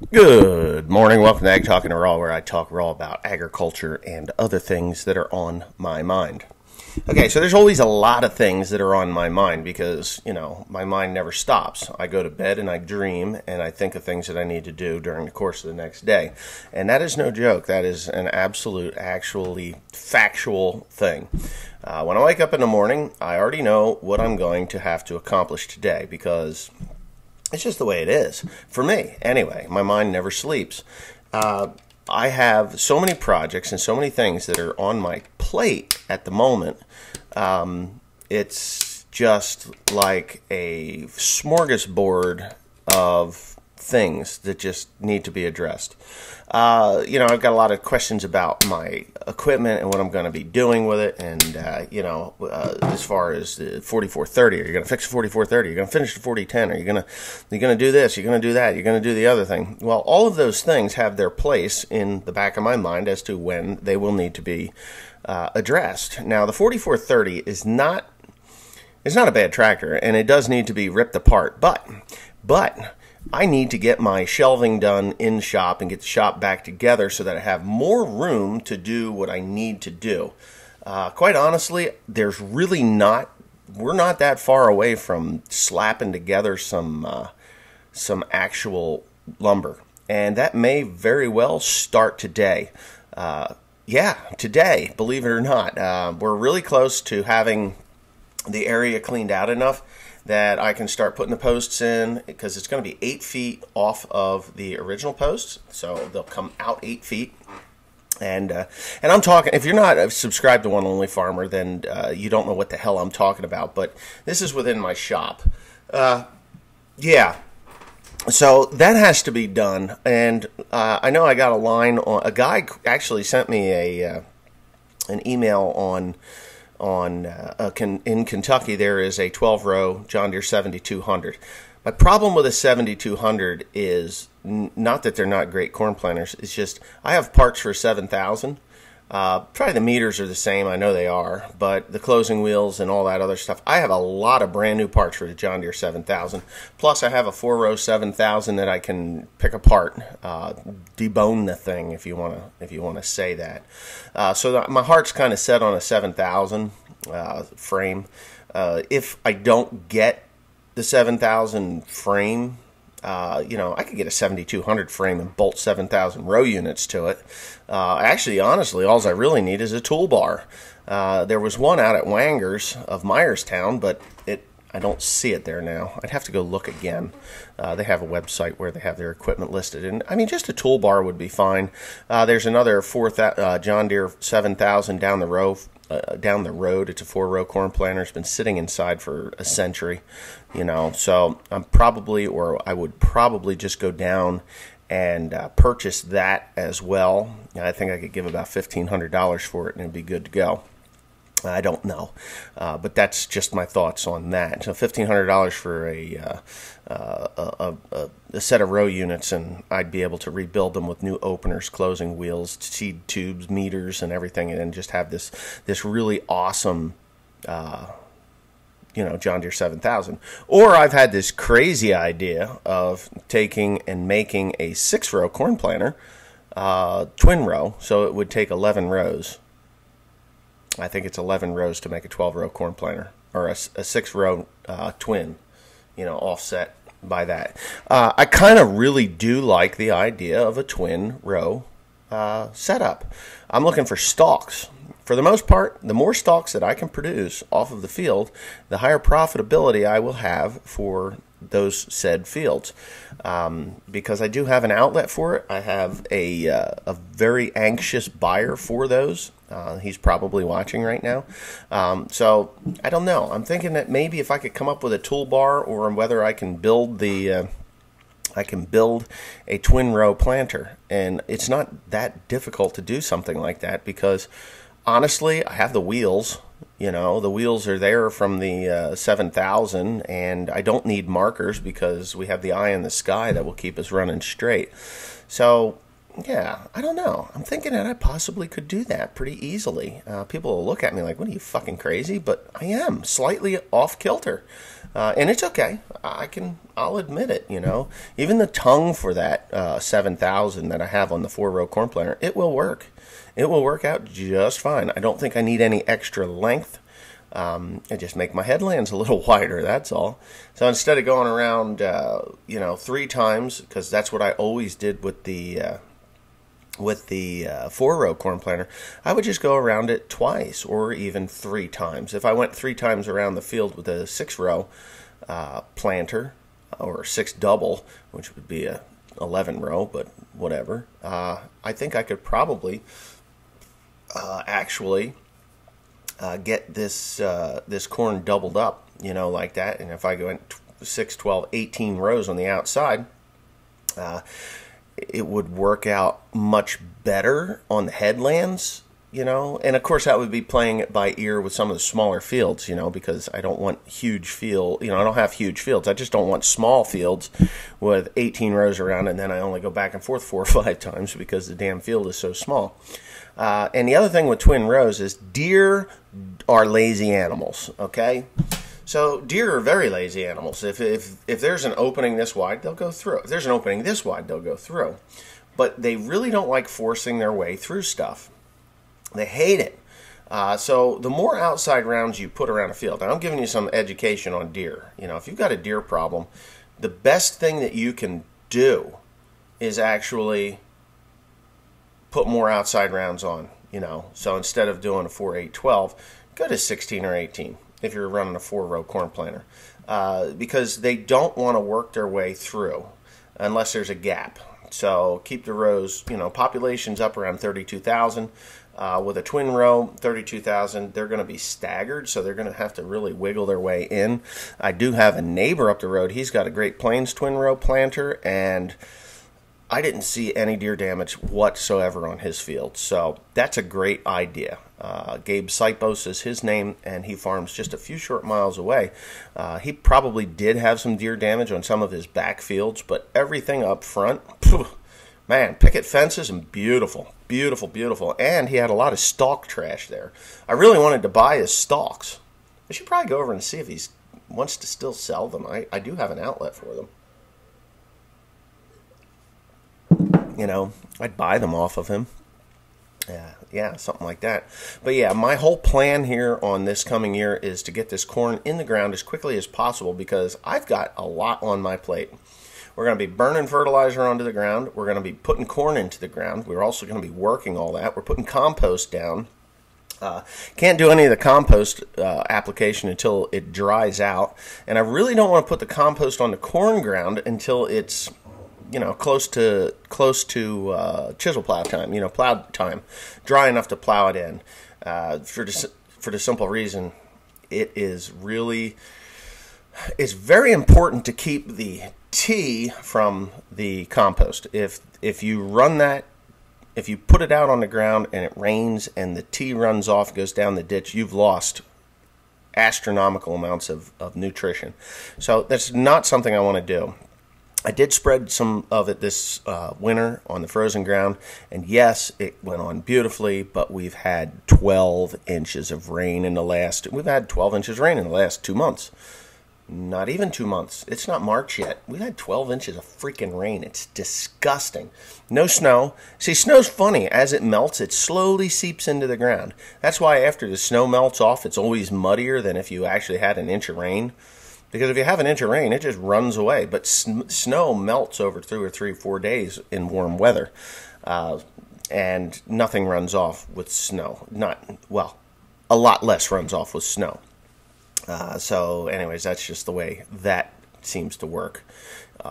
Good morning. Welcome to Ag Talking Raw, where I talk raw about agriculture and other things that are on my mind. Okay, so there's always a lot of things that are on my mind because, my mind never stops. I go to bed and I dream and I think of things that I need to do during the course of the next day. And that is no joke. That is an absolute, actually factual thing. When I wake up in the morning, I already know what I'm going to have to accomplish today because it's just the way it is. For me, anyway, my mind never sleeps. I have so many projects and so many things that are on my plate at the moment. It's just like a smorgasbord of things that just need to be addressed. I've got a lot of questions about my equipment and what I'm going to be doing with it. And, as far as the 4430, are you going to fix the 4430? Are you going to finish the 4010? Are you going to do this? You're going to do that? You're going to do the other thing? Well, all of those things have their place in the back of my mind as to when they will need to be addressed. Now, the 4430 is not a bad tractor, and it does need to be ripped apart. But I need to get my shelving done in shop and get the shop back together so that I have more room to do what I need to do. Quite honestly, we're not that far away from slapping together some actual lumber. And that may very well start today. Today, believe it or not. We're really close to having the area cleaned out enough that I can start putting the posts in, because it's going to be 8 feet off of the original posts, so they'll come out 8 feet. And I'm talking, if you're not subscribed to One Only Farmer, then you don't know what the hell I'm talking about, but this is within my shop. So that has to be done, and I know I got a line on, a guy actually sent me an email in Kentucky. There is a 12-row John Deere 7200. My problem with a 7200 is not that they're not great corn planters. It's just I have parts for 7000. Probably the meters are the same. I know they are, but the closing wheels and all that other stuff. I have a lot of brand new parts for the John Deere 7000. Plus, I have a 4-row 7000 that I can pick apart, debone the thing, if you want to say that. So my heart's kind of set on a 7000 frame. If I don't get the 7000 frame, I could get a 7200 frame and bolt 7,000 row units to it. Actually, honestly, all I really need is a toolbar. There was one out at Wanger's of Myerstown, but I don't see it there now. I'd have to go look again. They have a website where they have their equipment listed, and I mean, just a toolbar would be fine. There's another John Deere 7000 down the road. It's a 4-row corn planter. It's been sitting inside for a century, so I would probably just go down and purchase that as well. I think I could give about $1,500 for it and it'd be good to go. I don't know, but that's just my thoughts on that. So $1,500 for a set of row units, and I'd be able to rebuild them with new openers, closing wheels, seed tubes, meters, and everything, and then just have this really awesome, John Deere 7000. Or I've had this crazy idea of taking and making a 6-row corn planter, twin row, so it would take 11 rows. I think it's 11 rows to make a 12-row corn planter, or a 6-row twin, offset by that. I kind of really do like the idea of a twin row setup. I'm looking for stalks. For the most part, the more stalks that I can produce off of the field, the higher profitability I will have for those said fields. Because I do have an outlet for it. I have a very anxious buyer for those. He's probably watching right now. So I don't know. I'm thinking that maybe if I could come up with a toolbar, or whether I can build a twin row planter. And it's not that difficult to do something like that, because honestly, I have the wheels. The wheels are there from the 7000, and I don't need markers because we have the eye in the sky that will keep us running straight. So Yeah, I don't know. I'm thinking that I possibly could do that pretty easily. People will look at me like, "What are you, fucking crazy?" But I am slightly off kilter, and it's okay. I'll admit it. Even the tongue for that 7,000 that I have on the 4-row corn planter, it will work. It will work out just fine. I don't think I need any extra length. I just make my headlands a little wider, that's all. So instead of going around, 3 times, because that's what I always did with the 4-row corn planter, I would just go around it twice or even 3 times. If I went 3 times around the field with a 6-row planter, or 6 double, which would be a 11-row, but whatever, I think I could probably actually get this corn doubled up, like that. And if I go in 6, 12, 18 rows on the outside, it would work out much better on the headlands, And of course, that would be playing it by ear with some of the smaller fields, because I don't want huge field. I don't have huge fields. I just don't want small fields with 18 rows around, and then I only go back and forth 4 or 5 times because the damn field is so small. And the other thing with twin rows is deer are lazy animals, okay? So deer are very lazy animals. If there's an opening this wide, they'll go through. If there's an opening this wide, they'll go through. But they really don't like forcing their way through stuff. They hate it. So the more outside rounds you put around a field, and I'm giving you some education on deer. If you've got a deer problem, the best thing that you can do is actually put more outside rounds on, So instead of doing a 4, 8, 12, go to 16 or 18 if you're running a 4-row corn planter. Because they don't want to work their way through unless there's a gap. So keep the rows, population's up around 32,000. With a twin row, 32,000, they're going to be staggered, so they're going to have to really wiggle their way in. I do have a neighbor up the road. He's got a Great Plains twin row planter, and I didn't see any deer damage whatsoever on his field. So that's a great idea. Gabe Sipos is his name, and he farms just a few short miles away. He probably did have some deer damage on some of his back fields, but everything up front, man, picket fences and beautiful, beautiful, beautiful. And he had a lot of stalk trash there. I really wanted to buy his stalks. I should probably go over and see if he wants to still sell them. I do have an outlet for them. I'd buy them off of him. Yeah, something like that. But yeah, my whole plan here on this coming year is to get this corn in the ground as quickly as possible because I've got a lot on my plate. We're going to be burning fertilizer onto the ground. We're going to be putting corn into the ground. We're also going to be working all that. We're putting compost down. Can't do any of the compost application until it dries out. And I really don't want to put the compost on the corn ground until it's close to chisel plow time, plow time, dry enough to plow it in. For the simple reason, it's very important to keep the tea from the compost. If you run that, if you put it out on the ground and it rains and the tea runs off, goes down the ditch, you've lost astronomical amounts of nutrition. So that's not something I want to do. I did spread some of it this winter on the frozen ground, and yes, it went on beautifully, but we've had 12 inches of rain we've had 12 inches of rain in the last 2 months. Not even 2 months. It's not March yet. We've had 12 inches of freaking rain. It's disgusting. No snow. See, snow's funny. As it melts, it slowly seeps into the ground. That's why after the snow melts off, it's always muddier than if you actually had an inch of rain. Because if you have an inch of rain, it just runs away. But snow melts over 2 or 3 or 4 days in warm weather. And nothing runs off with snow. A lot less runs off with snow. So anyways, that's just the way that seems to work.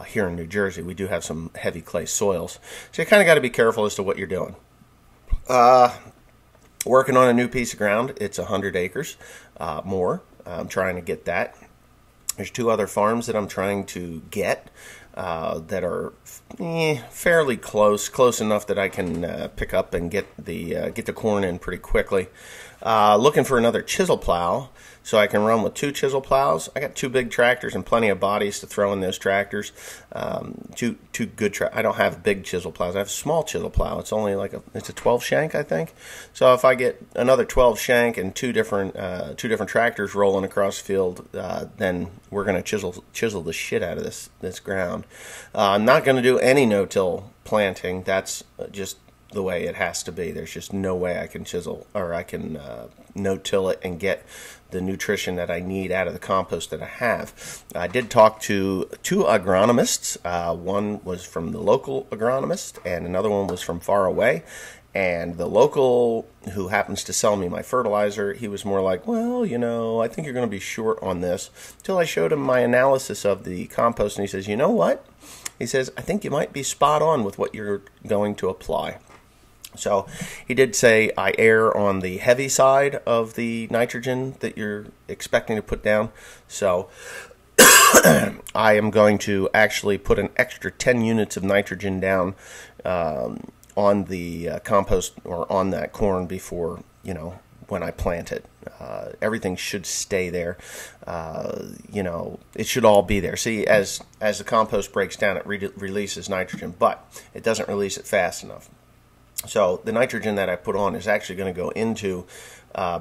Here in New Jersey, we do have some heavy clay soils. So you kind of got to be careful as to what you're doing. Working on a new piece of ground. It's 100 acres more. I'm trying to get that. There's 2 other farms that I'm trying to get. that are fairly close enough that I can pick up and get the corn in pretty quickly. Looking for another chisel plow so I can run with 2 chisel plows. I got 2 big tractors and plenty of bodies to throw in those tractors. Two good I don't have big chisel plows. I have a small chisel plow. It's only it's a 12 shank, I think. So if I get another 12 shank and two different tractors rolling across the field, then we're going to chisel the shit out of this ground. I'm not going to do any no-till planting. That's just the way it has to be. There's just no way I can chisel or I can no-till it and get the nutrition that I need out of the compost that I have. I did talk to 2 agronomists. One was from the local agronomist and another one was from far away. And the local who happens to sell me my fertilizer, he was more like, well, I think you're going to be short on this. Until I showed him my analysis of the compost, and he says, you know what? He says, I think you might be spot on with what you're going to apply. So he did say I err on the heavy side of the nitrogen that you're expecting to put down. So I am going to actually put an extra 10 units of nitrogen down on the compost or on that corn before, when I plant it. Everything should stay there. It should all be there. See, as the compost breaks down, it releases nitrogen, but it doesn't release it fast enough. So the nitrogen that I put on is actually going to go into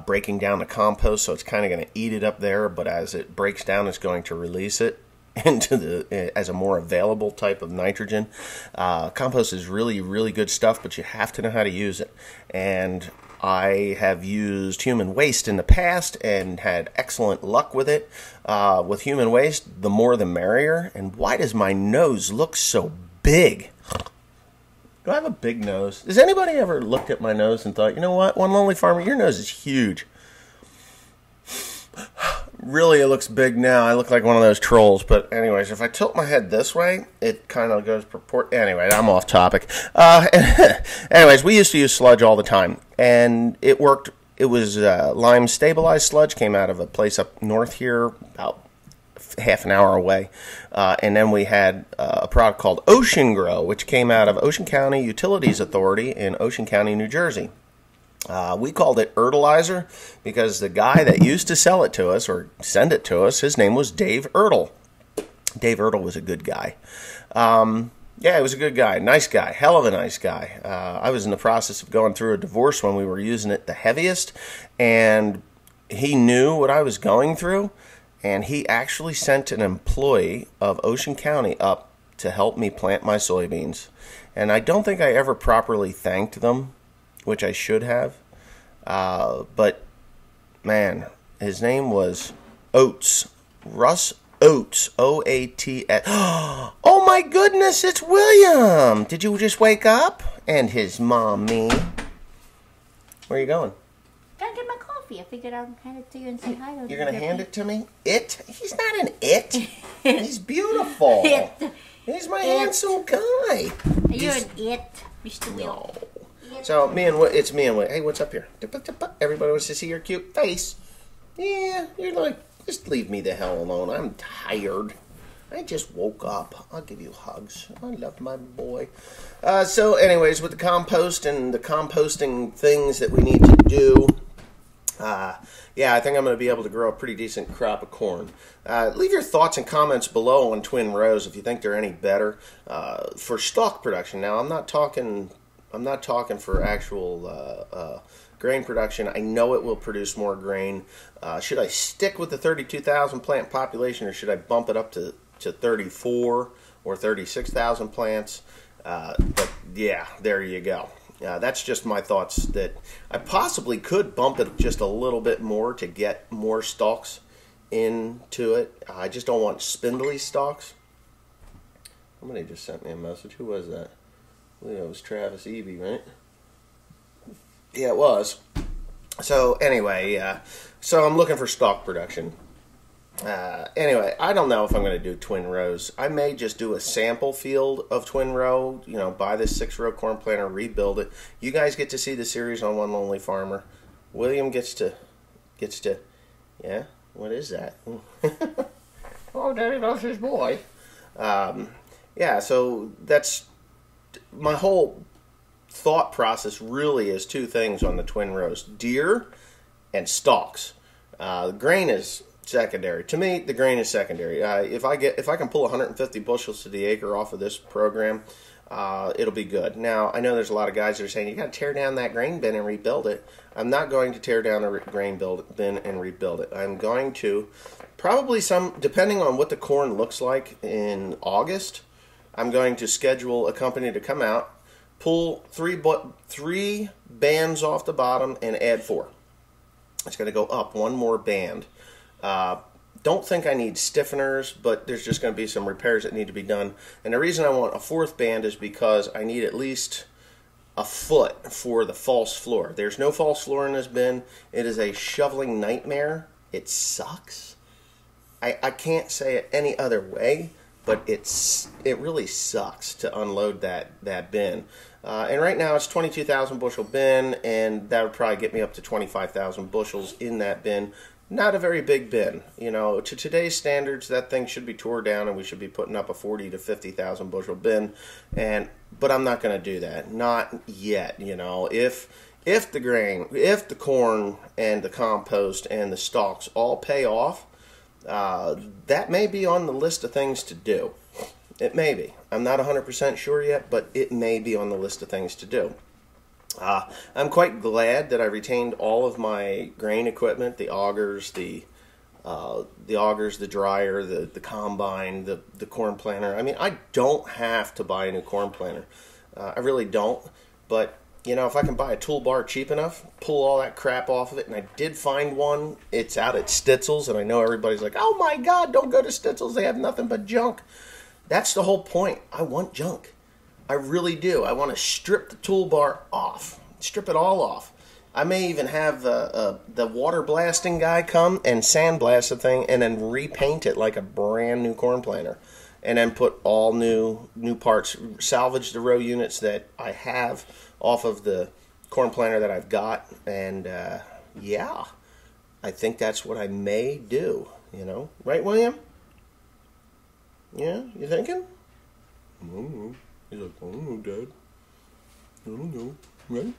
breaking down the compost, so it's kind of going to eat it up there, but as it breaks down, it's going to release it into as a more available type of nitrogen. Compost is really, really good stuff, but you have to know how to use it. And I have used human waste in the past and had excellent luck with it. With human waste, the more the merrier. And why does my nose look so big? Do I have a big nose? Has anybody ever looked at my nose and thought, you know what, One Lonely Farmer, your nose is huge. Really, it looks big now. I look like one of those trolls. But anyways, if I tilt my head this way, it kind of goes Anyway, I'm off topic. Anyways, we used to use sludge all the time, and it worked. It was lime stabilized sludge. Came out of a place up north here, about half an hour away. And then we had a product called Ocean Grow, which came out of Ocean County Utilities Authority in Ocean County, New Jersey. We called it Ertilizer because the guy that used to sell it to us or send it to us, his name was Dave Ertle. Dave Ertle was a good guy. Yeah, he was a good guy. Nice guy. Hell of a nice guy. I was in the process of going through a divorce when we were using it the heaviest, and he knew what I was going through, and he actually sent an employee of Ocean County up to help me plant my soybeans. And I don't think I ever properly thanked them, which I should have. But, man, his name was Oates. Russ Oates. O-A-T-S. Oh, my goodness, it's William. Did you just wake up? And his mommy. Where are you going? Gotta get my coffee. I figured I'd hand it to you and say hi. You're going to hand it to me? It? He's not an it. He's beautiful. He's my handsome guy. You're an it, Mr. Will. No. So, it's me and Will. Hey, what's up here? Everybody wants to see your cute face. Yeah, you're like, just leave me the hell alone. I'm tired. I just woke up. I'll give you hugs. I love my boy. So, anyways, with the compost and the composting things that we need to do, yeah, I think I'm going to be able to grow a pretty decent crop of corn. Leave your thoughts and comments below on twin rows if you think they're any better for stalk production. Now, I'm not talking for actual grain production. I know it will produce more grain. Should I stick with the 32,000 plant population, or should I bump it up to 34 or 36,000 plants? But yeah, there you go. That's just my thoughts, that I possibly could bump it just a little bit more to get more stalks into it. I just don't want spindly stalks. Somebody just sent me a message. Who was that? I believe it was Travis Eby, right? Yeah, it was. So anyway, so I'm looking for stalk production. Anyway, I don't know if I'm going to do twin rows. I may just do a sample field of twin row, buy this 6-row corn planter, rebuild it. You guys get to see the series on One Lonely Farmer. William gets to, yeah, what is that? Oh, Daddy loves his boy. Yeah, so that's my whole thought process really is two things on the twin rows: deer and stalks. Grain is secondary. To me, the grain is secondary. If I can pull 150 bushels to the acre off of this program, it'll be good. Now, I know there's a lot of guys that are saying you got to tear down that grain bin and rebuild it. I'm not going to tear down a grain bin and rebuild it. I'm going to probably depending on what the corn looks like in August, I'm going to schedule a company to come out, pull three bands off the bottom and add 4. It's going to go up one more band. Don't think I need stiffeners, but there's just going to be some repairs that need to be done. And the reason I want a 4th band is because I need at least a foot for the false floor. There's no false floor in this bin. It is a shoveling nightmare. It sucks. I can't say it any other way, but it really sucks to unload that bin. And right now it's 22,000 bushel bin, and that would probably get me up to 25,000 bushels in that bin. Not a very big bin. You know, to today's standards, that thing should be tore down and we should be putting up a 40 to 50,000 bushel bin. But I'm not going to do that. Not yet. You know, if the grain, if the corn and the compost and the stalks all pay off, that may be on the list of things to do. It may be. I'm not 100% sure yet, but it may be on the list of things to do. I'm quite glad that I retained all of my grain equipment, the augers, the dryer, the combine, the corn planter. I mean, I don't have to buy a new corn planter. I really don't. But, you know, if I can buy a toolbar cheap enough, pull all that crap off of it, and I did find one. It's out at Stitzel's, and I know everybody's like, oh my God, don't go to Stitzel's. They have nothing but junk. That's the whole point. I want junk. I really do. I want to strip the toolbar off. Strip it all off. I may even have the water blasting guy come and sandblast the thing and then repaint it like a brand new corn planter. And then put all new parts, salvage the row units that I have off of the corn planter that I've got. And yeah, I think that's what I may do. You know, right, William? Yeah, you thinking? I don't know. He's like, I don't know, Dad. I don't know, right?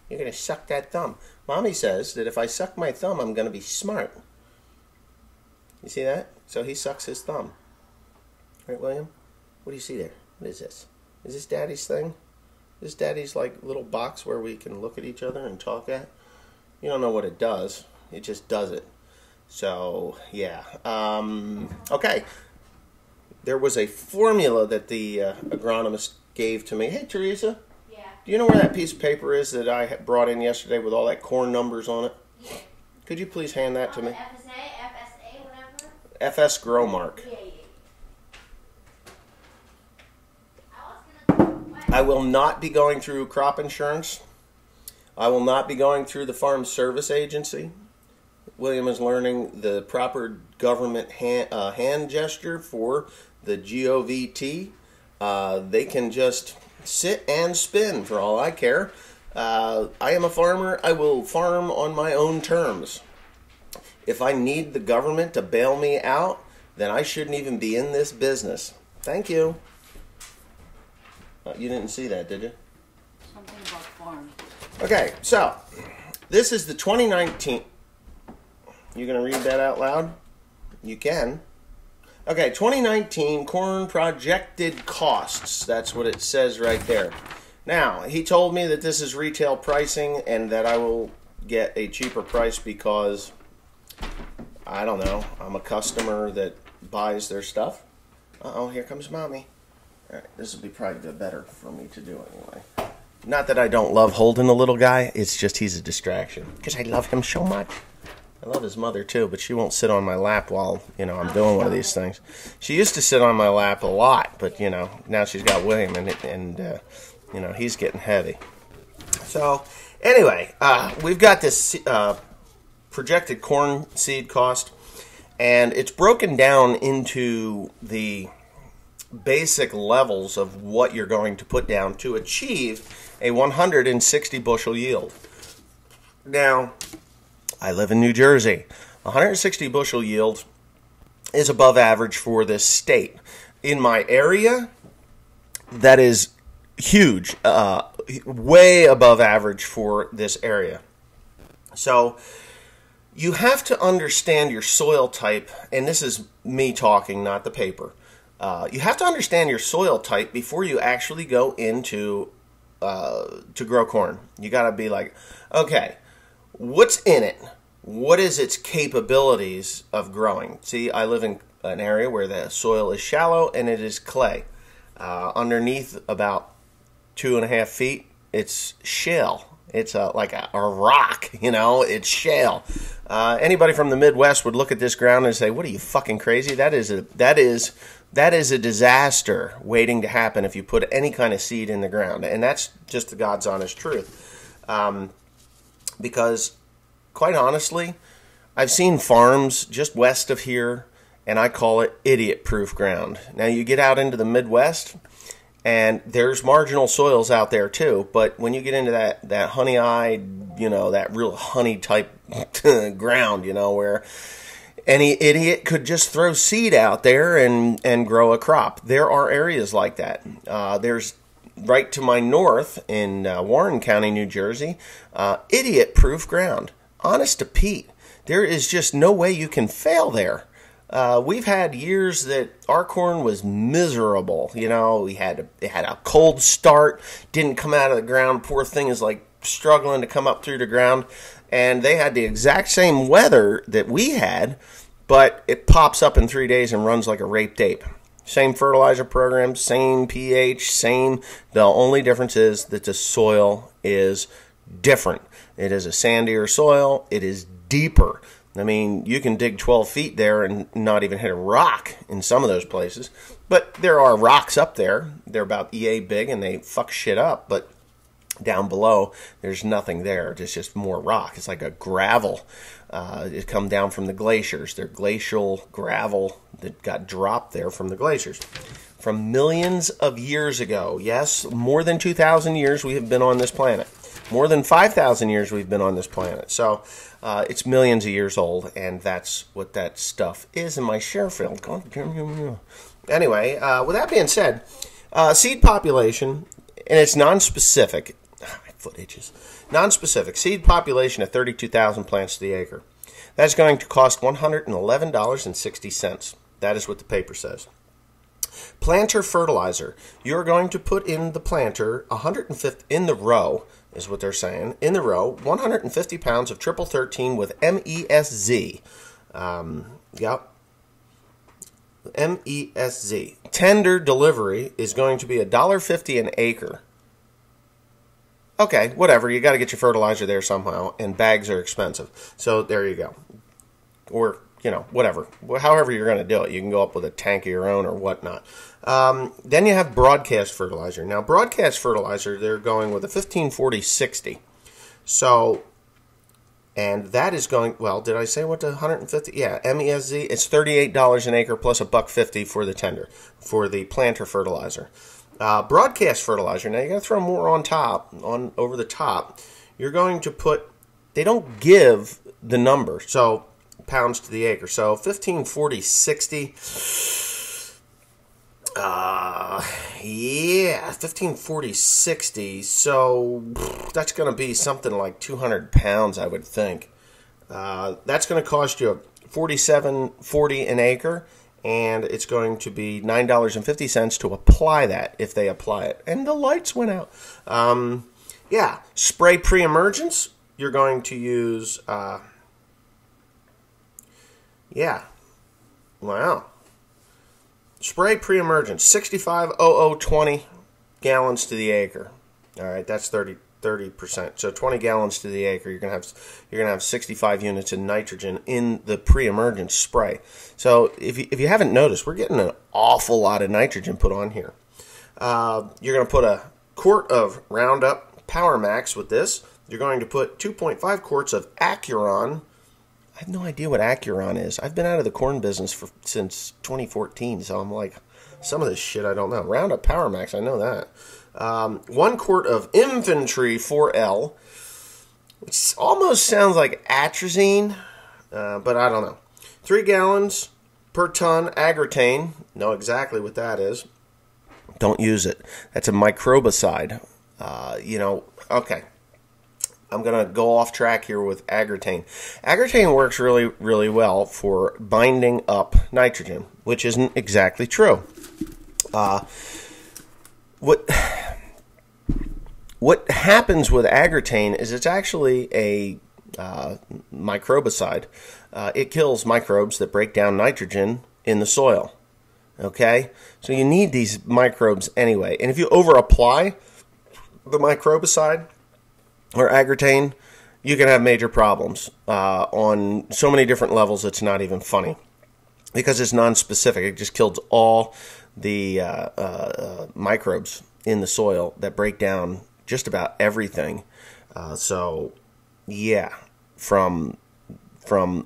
You're going to suck that thumb. Mommy says that if I suck my thumb, I'm going to be smart. You see that? So he sucks his thumb. Right, William? What do you see there? What is this? Is this Daddy's thing? Is this Daddy's, like, little box where we can look at each other and talk at? You don't know what it does. It just does it. So, yeah. Okay. There was a formula that the agronomist gave to me. Hey, Teresa. Yeah. Do you know where that piece of paper is that I brought in yesterday with all that corn numbers on it? Yeah. Could you please hand that to me? FSA, whatever? FS Grow Mark. Yeah. I will not be going through crop insurance. I will not be going through the Farm Service Agency. William is learning the proper government hand gesture for the GOVT. They can just sit and spin for all I care. I am a farmer. I will farm on my own terms. If I need the government to bail me out, then I shouldn't even be in this business. Thank you. You didn't see that, did you? Something about farm. Okay, so this is the 2019... You going to read that out loud? You can. Okay, 2019 corn projected costs. That's what it says right there. Now, he told me that this is retail pricing and that I will get a cheaper price because, I don't know, I'm a customer that buys their stuff. Uh-oh, here comes Mommy. All right, this will be probably better for me to do anyway. Not that I don't love holding the little guy. It's just he's a distraction because I love him so much. I love his mother too, but she won't sit on my lap while, I'm doing one of these things. She used to sit on my lap a lot, but, now she's got William and he's getting heavy. So, anyway, we've got this projected corn seed cost, and it's broken down into the basic levels of what you're going to put down to achieve a 160 bushel yield. Now, I live in New Jersey. 160 bushel yield is above average for this state. In my area, that is huge, way above average for this area. So you have to understand your soil type, and this is me talking, not the paper. You have to understand your soil type before you actually go into to grow corn. You got to be like, okay, what's in it? What is its capabilities of growing? See, I live in an area where the soil is shallow and it is clay. Underneath about 2.5 feet, it's shale. It's like a rock, it's shale. Anybody from the Midwest would look at this ground and say, what are you, fucking crazy? That is a disaster waiting to happen if you put any kind of seed in the ground. And that's just the God's honest truth. Because, quite honestly, I've seen farms just west of here, and I call it idiot-proof ground. Now, you get out into the Midwest, and there's marginal soils out there too, but when you get into that honey-eyed, that real honey-type ground, where any idiot could just throw seed out there and grow a crop. There are areas like that. There's right to my north in Warren County, New Jersey, idiot-proof ground. Honest to Pete, there is just no way you can fail there. We've had years that our corn was miserable. It had a cold start, didn't come out of the ground. Poor thing is like struggling to come up through the ground. And they had the exact same weather that we had, but it pops up in 3 days and runs like a raped ape. Same fertilizer program, same pH, same. The only difference is that the soil is different. It is a sandier soil. It is deeper. I mean, you can dig 12 feet there and not even hit a rock in some of those places. But there are rocks up there. They're about EA big and they fuck shit up. But down below, there's nothing there. It's just more rock. It's like a gravel. It come down from the glaciers. They're glacial gravel that got dropped there from the glaciers. From millions of years ago. Yes, more than 2,000 years we have been on this planet. More than 5,000 years we've been on this planet. So it's millions of years old, and that's what that stuff is in my share field. Anyway, with that being said, seed population, and it's non-specific. My foot itches. Non-specific. Seed population of 32,000 plants to the acre. That's going to cost $111.60. That is what the paper says. Planter fertilizer. You're going to put in the planter 150 in the row, is what they're saying. In the row, 150 pounds of triple 13 with MESZ. Yep. MESZ. Tender delivery is going to be $1.50 an acre. Okay, whatever. You got to get your fertilizer there somehow, and bags are expensive. So there you go. Or, whatever. However you're going to do it. You can go up with a tank of your own or whatnot. Then you have broadcast fertilizer. Now, broadcast fertilizer, they're going with a 1540-60. So, and that is going, well, did I say what the 150? Yeah, MESZ, it's $38 an acre plus $1.50 for the tender, for the planter fertilizer. Broadcast fertilizer, now you got to throw more on top, over the top. You're going to put, they don't give the number, so pounds to the acre. So 1540-60, yeah, 1540-60, so that's going to be something like 200 pounds, I would think. That's going to cost you $47.40 an acre, and it's going to be $9.50 to apply that, if they apply it. And the lights went out. Yeah, spray pre-emergence, you're going to use, yeah, wow. Spray pre-emergence, 65,0020 gallons to the acre. All right, that's 30%. So 20 gallons to the acre. You're gonna have 65 units of nitrogen in the pre-emergence spray. So if you haven't noticed, we're getting an awful lot of nitrogen put on here. You're gonna put a quart of Roundup Power Max with this. You're going to put 2.5 quarts of Acuron. I have no idea what Acuron is. I've been out of the corn business since 2014, so I'm like, some of this shit I don't know. Roundup Power Max, I know that. 1 quart of Infantry 4L, which almost sounds like atrazine, but I don't know. 3 gallons per ton Agritane. Know exactly what that is. Don't use it. That's a microbicide. Okay. I'm going to go off track here with Agritane. Agritane works really, really well for binding up nitrogen, which isn't exactly true. What happens with Agritane is it's actually a microbicide. It kills microbes that break down nitrogen in the soil. Okay? So you need these microbes anyway. And if you over-apply the microbicide or Agritane, you can have major problems on so many different levels it's not even funny. Because it's non-specific. It just kills all the microbes in the soil that break down just about everything. So, yeah, from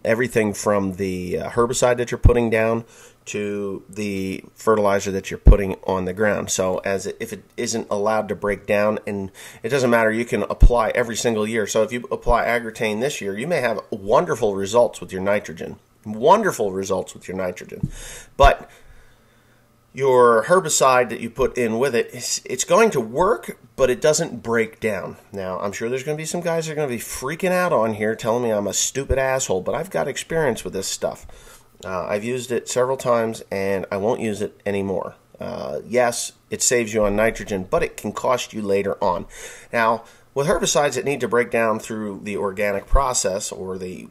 everything from the herbicide that you're putting down to the fertilizer that you're putting on the ground. So if it isn't allowed to break down, and it doesn't matter, you can apply every single year. So if you apply Agritane this year, you may have wonderful results with your nitrogen. Wonderful results with your nitrogen. But your herbicide that you put in with it, it's going to work, but it doesn't break down. Now, I'm sure there's going to be some guys that are going to be freaking out on here telling me I'm a stupid asshole, but I've got experience with this stuff. I've used it several times, and I won't use it anymore. Yes, it saves you on nitrogen, but it can cost you later on. Now, with herbicides that need to break down through the organic process, or the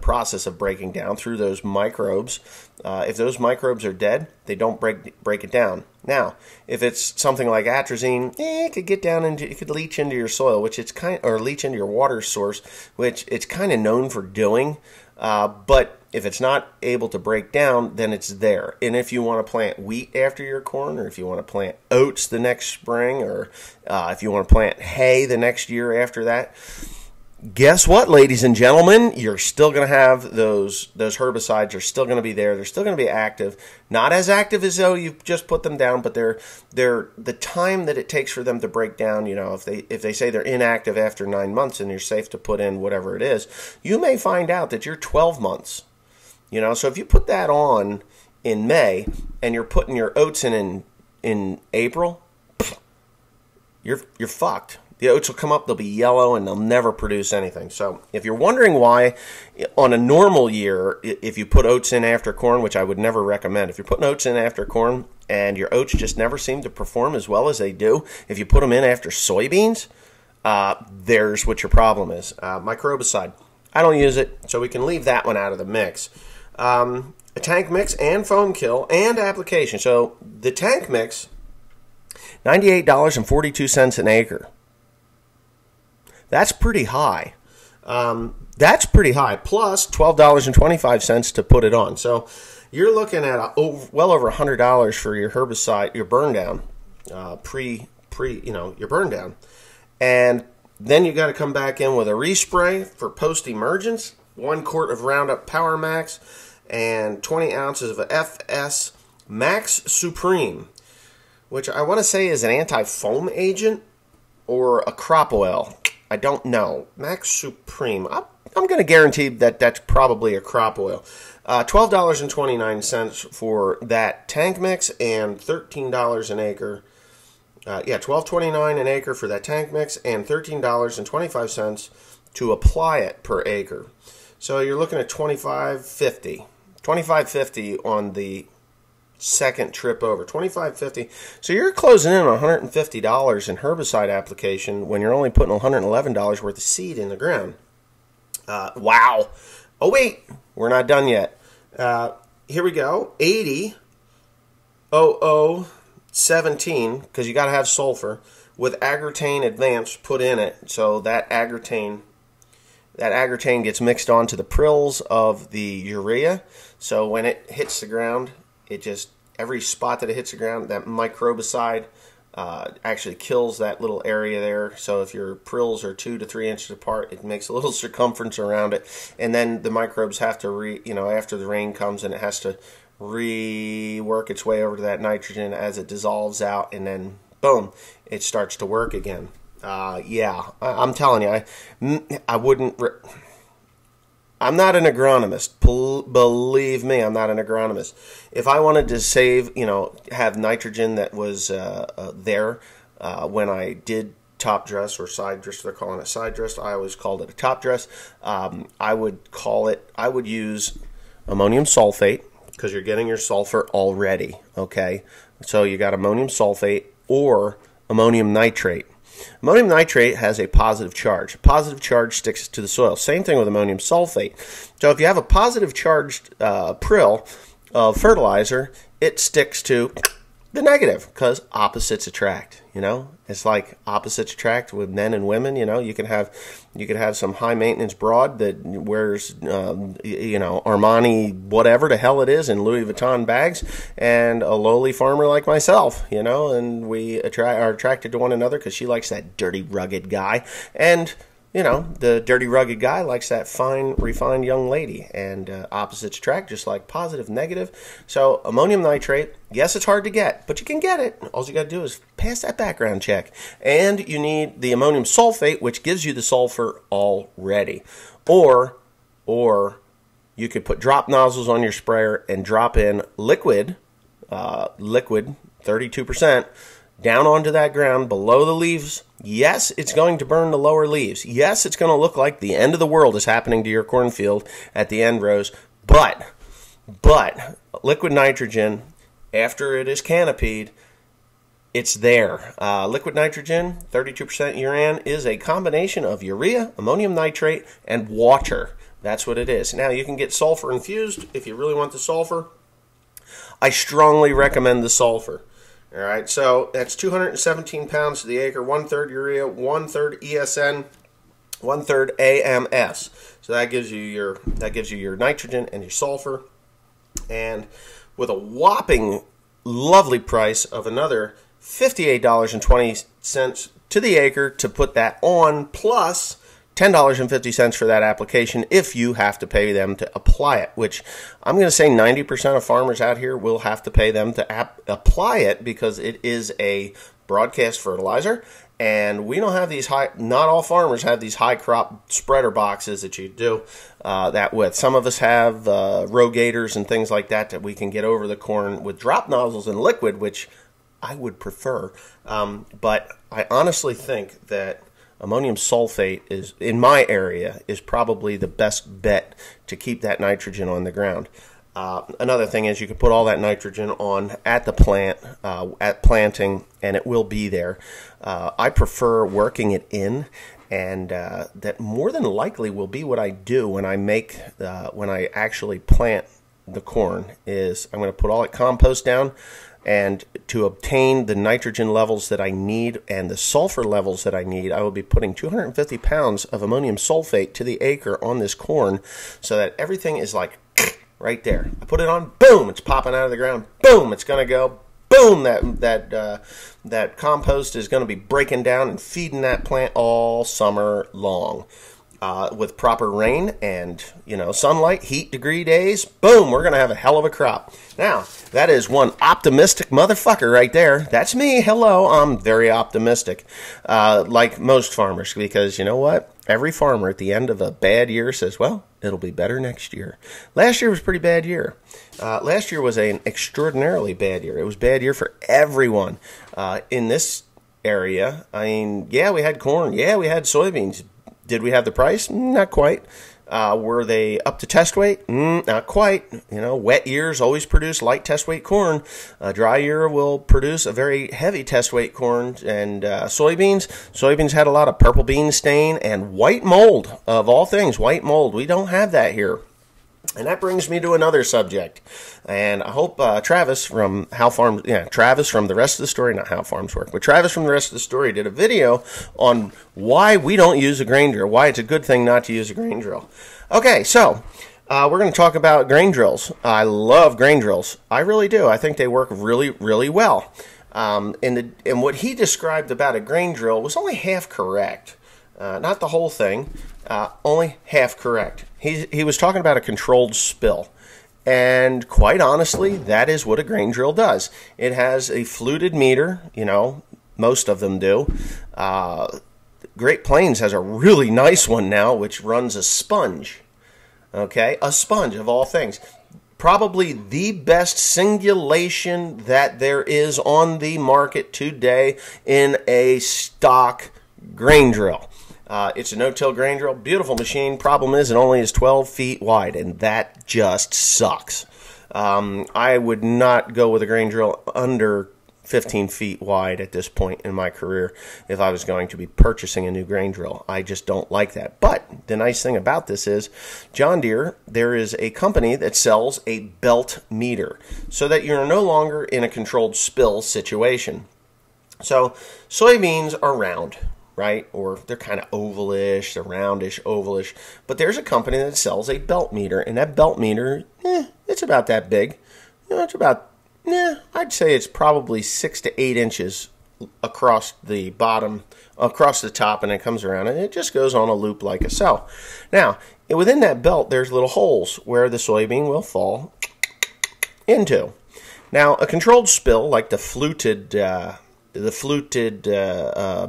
process of breaking down through those microbes, if those microbes are dead, they don't break it down. Now, if it's something like atrazine, it could get down into, it could leach into your soil, or leach into your water source, which it's kind of known for doing. But if it's not able to break down, then it's there. And if you want to plant wheat after your corn, or if you want to plant oats the next spring, or if you want to plant hay the next year after that, guess what, ladies and gentlemen? You're still going to have those herbicides are still going to be there. They're still going to be active. Not as active as though you just put them down, but they're the time that it takes for them to break down. If they say they're inactive after 9 months and you're safe to put in whatever it is, you may find out that you're 12 months. So if you put that on in May and you're putting your oats in April, you're fucked. The oats will come up, they'll be yellow, and they'll never produce anything. So if you're wondering why, on a normal year, if you put oats in after corn, which I would never recommend, if you're putting oats in after corn and your oats just never seem to perform as well as they do, if you put them in after soybeans, there's what your problem is. Microbicide. I don't use it, so we can leave that one out of the mix. A tank mix and foam kill and application. So the tank mix, $98.42 an acre. That's pretty high. Plus $12.25 to put it on. So you're looking at well over $100 for your herbicide, your burn down, your burn down, and then you got to come back in with a respray for post emergence. 1 quart of Roundup Power Max and 20 ounces of FS Max Supreme, which I want to say is an anti-foam agent or a crop oil. I don't know. Max Supreme. I'm going to guarantee that that's probably a crop oil. $12.29 for that tank mix and $13 an acre. $12.29 an acre for that tank mix and $13.25 to apply it per acre. So you're looking at $25.50. $25.50 on the second trip over. $25.50. So you're closing in on $150 in herbicide application when you're only putting $111 worth of seed in the ground. Wow. Oh, wait. We're not done yet. Here we go. 80-00-17, because you got to have sulfur, with Agritane Advanced put in it. So that Agritane gets mixed onto the prills of the urea. So when it hits the ground, every spot that it hits the ground, that microbicide actually kills that little area there. So if your prills are 2 to 3 inches apart, it makes a little circumference around it. And then the microbes have to, after the rain comes, and it has to rework its way over to that nitrogen as it dissolves out, and then boom, it starts to work again. I'm telling you, I'm not an agronomist. Believe me, I'm not an agronomist. If I wanted to save, have nitrogen that was there when I did top dress or side dress, they're calling it side dress. I always called it a top dress. I would use ammonium sulfate because you're getting your sulfur already, okay? So you got ammonium sulfate or ammonium nitrate. Ammonium nitrate has a positive charge. A positive charge sticks to the soil. Same thing with ammonium sulfate. So if you have a positive charged prill of fertilizer, it sticks to the negative because opposites attract. It's like opposites attract with men and women. You can have some high maintenance broad that wears Armani whatever the hell it is in Louis Vuitton bags, and a lowly farmer like myself. And we are attracted to one another because she likes that dirty rugged guy, and the dirty, rugged guy likes that fine, refined young lady, and opposites attract, just like positive, negative. So ammonium nitrate, yes, it's hard to get, but you can get it. All you got to do is pass that background check. And you need the ammonium sulfate, which gives you the sulfur already. Or you could put drop nozzles on your sprayer and drop in liquid, 32%, down onto that ground below the leaves. Yes, it's going to burn the lower leaves. Yes, it's going to look like the end of the world is happening to your cornfield at the end rows. But liquid nitrogen, after it is canopied, it's there. Liquid nitrogen, 32% uran, is a combination of urea, ammonium nitrate, and water. That's what it is. Now, you can get sulfur infused if you really want the sulfur. I strongly recommend the sulfur. All right, so that's 217 pounds to the acre, 1/3 urea, 1/3 ESN, 1/3 AMS. So that gives you your nitrogen and your sulfur, and with a whopping lovely price of another $58.20 to the acre to put that on, plus $10.50 for that application if you have to pay them to apply it, which I'm going to say 90% of farmers out here will have to pay them to apply it because it is a broadcast fertilizer, and we don't have these not all farmers have these high crop spreader boxes that you do that with. Some of us have rogators and things like that we can get over the corn with drop nozzles and liquid, which I would prefer, but I honestly think that ammonium sulfate is, in my area, is probably the best bet to keep that nitrogen on the ground. Another thing is you can put all that nitrogen on at the plant, at planting, and it will be there. I prefer working it in, and that more than likely will be what I do when I actually plant the corn. Is I'm going to put all that compost down, and to obtain the nitrogen levels that I need and the sulfur levels that I need, I will be putting 250 pounds of ammonium sulfate to the acre on this corn so that everything is like right there. I put it on, boom, it's popping out of the ground, boom, it's going to go, boom, that compost is going to be breaking down and feeding that plant all summer long. With proper rain and, sunlight, heat degree days, boom, we're going to have a hell of a crop. Now, that is one optimistic motherfucker right there. That's me. Hello. I'm very optimistic, like most farmers, because you know what? Every farmer at the end of a bad year says, well, it'll be better next year. Last year was a pretty bad year. Last year was an extraordinarily bad year. It was a bad year for everyone in this area. I mean, yeah, we had corn. Yeah, we had soybeans. Did we have the price? Not quite. Were they up to test weight? Not quite. Wet years always produce light test weight corn. A dry year will produce a very heavy test weight corn. And soybeans had a lot of purple bean stain and white mold, of all things, white mold. We don't have that here. And that brings me to another subject. And I hope Travis from Travis from the rest of the story, not How Farms Work, but Travis from the rest of the story did a video on why we don't use a grain drill, why it's a good thing not to use a grain drill. Okay, so we're going to talk about grain drills. I love grain drills. I really do. I think they work really, really well. And what he described about a grain drill was only half correct. Not the whole thing, only half correct. He was talking about a controlled spill. And quite honestly, that is what a grain drill does. It has a fluted meter, most of them do. Great Plains has a really nice one now, which runs a sponge. Okay, a sponge of all things. Probably the best singulation that there is on the market today in a stock grain drill. It's a no-till grain drill, beautiful machine. Problem is, it only is 12 feet wide, and that just sucks. I would not go with a grain drill under 15 feet wide at this point in my career if I was going to be purchasing a new grain drill. I just don't like that. But the nice thing about this is John Deere, there is a company that sells a belt meter so that you're no longer in a controlled spill situation. So soybeans are round, right? Or they're kind of ovalish, they're roundish, ovalish. But there's a company that sells a belt meter, and that belt meter, it's about that big. It's about I'd say it's probably 6 to 8 inches across the bottom, across the top, and it comes around, and it just goes on a loop like so. Now, within that belt, there's little holes where the soybean will fall into. Now, a controlled spill, like the fluted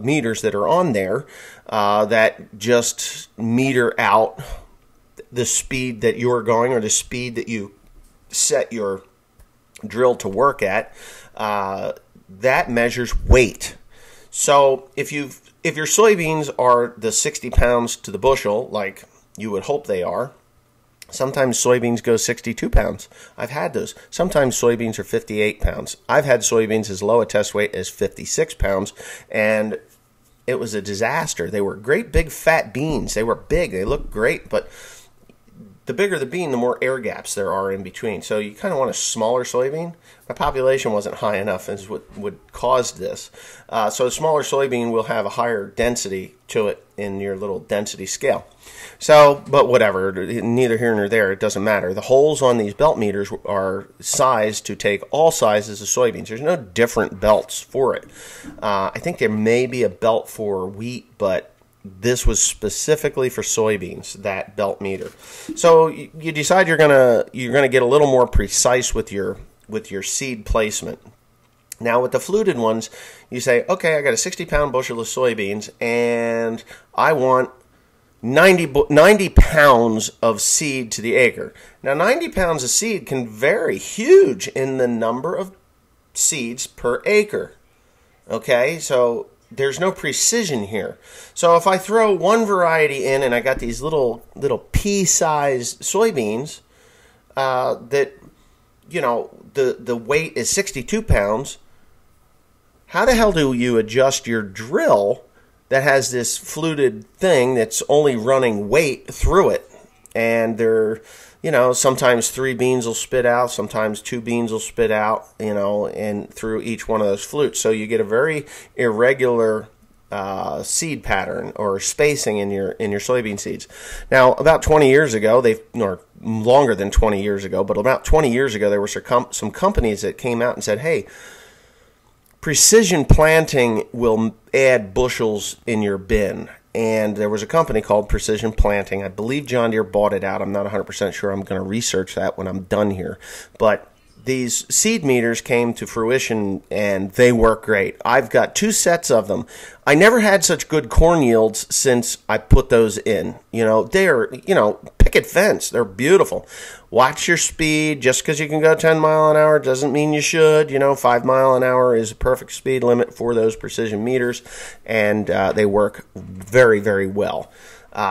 meters that are on there, that just meter out the speed that you're going, or the speed that you set your drill to work at, that measures weight. So if your soybeans are the 60 pounds to the bushel, like you would hope they are, sometimes soybeans go 62 pounds. I've had those. Sometimes soybeans are 58 pounds. I've had soybeans as low a test weight as 56 pounds, and it was a disaster. They were great big fat beans. They were big. They looked great, but the bigger the bean, the more air gaps there are in between. So you kind of want a smaller soybean. My population wasn't high enough, is what would cause this. So a smaller soybean will have a higher density to it in your little density scale. So, but whatever, neither here nor there, it doesn't matter. The holes on these belt meters are sized to take all sizes of soybeans. There's no different belts for it. I think there may be a belt for wheat, but this was specifically for soybeans, that belt meter. So you decide you're gonna get a little more precise with your seed placement. Now with the fluted ones, you say, okay, I got a 60-pound bushel of soybeans, and I want 90 pounds of seed to the acre. Now 90 pounds of seed can vary huge in the number of seeds per acre. Okay, so there's no precision here. So if I throw one variety in and I got these little pea-sized soybeans that, the weight is 62 pounds, how the hell do you adjust your drill that has this fluted thing that's only running weight through it? And they're, sometimes 3 beans will spit out, sometimes 2 beans will spit out, and through each one of those flutes. So you get a very irregular seed pattern or spacing in your soybean seeds. Now, about 20 years ago, or longer than 20 years ago, but about 20 years ago, there were some companies that came out and said, hey, precision planting will add bushels in your bin. And there was a company called Precision Planting. I believe John Deere bought it out. I'm not 100% sure. I'm going to research that when I'm done here. But these seed meters came to fruition, and they work great. I've got 2 sets of them. I never had such good corn yields since I put those in. They're, picket fence. They're beautiful. Watch your speed. Just because you can go 10 mile an hour doesn't mean you should. 5 mile an hour is a perfect speed limit for those precision meters, and they work very, very well.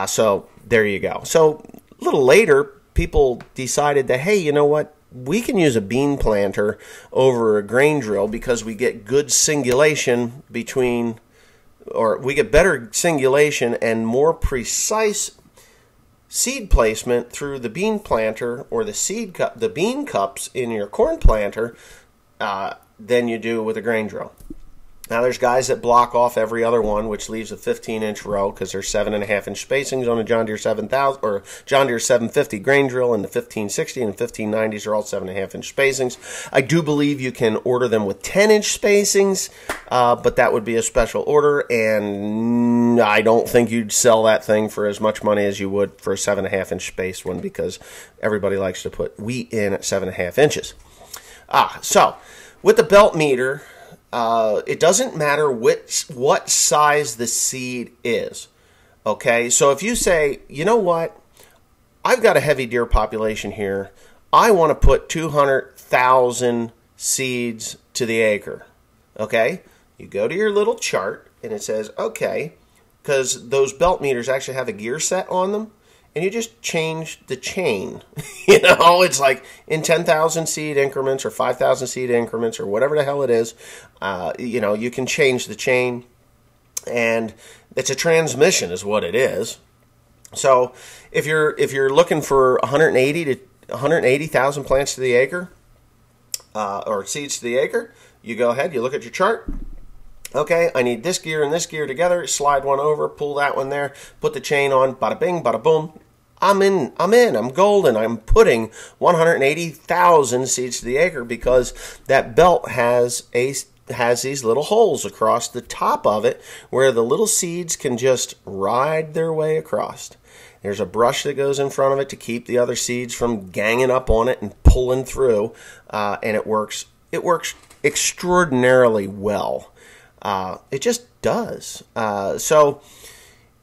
So there you go. So a little later, people decided that, hey, you know what? We can use a bean planter over a grain drill because we get good singulation we get better singulation and more precise seed placement through the bean planter or the bean cups in your corn planter than you do with a grain drill. Now, there's guys that block off every other one, which leaves a 15-inch row because there's 7.5-inch spacings on a John Deere 7000 or John Deere 750 grain drill, and the 1560 and 1590s are all 7.5-inch spacings. I do believe you can order them with 10-inch spacings, but that would be a special order, and I don't think you'd sell that thing for as much money as you would for a 7.5-inch spaced one because everybody likes to put wheat in at 7.5 inches. So with the belt meter, it doesn't matter what size the seed is, okay? So if you say, you know what, I've got a heavy deer population here. I want to put 200,000 seeds to the acre. Okay? You go to your little chart, and it says, okay, because those belt meters actually have a gear set on them, and you just change the chain. You know, it's like in 10,000 seed increments or 5,000 seed increments or whatever the hell it is. You know, you can change the chain, and it's a transmission is what it is. So if you're looking for 180,000 plants to the acre, or seeds to the acre, you go ahead, you look at your chart. Okay, I need this gear and this gear together. Slide one over, pull that one there, put the chain on, bada bing, bada boom. I'm in, I'm golden. I'm putting 180,000 seeds to the acre because that belt has these little holes across the top of it where the little seeds can just ride their way across. There's a brush that goes in front of it to keep the other seeds from ganging up on it and pulling through, and it works extraordinarily well. It just does. So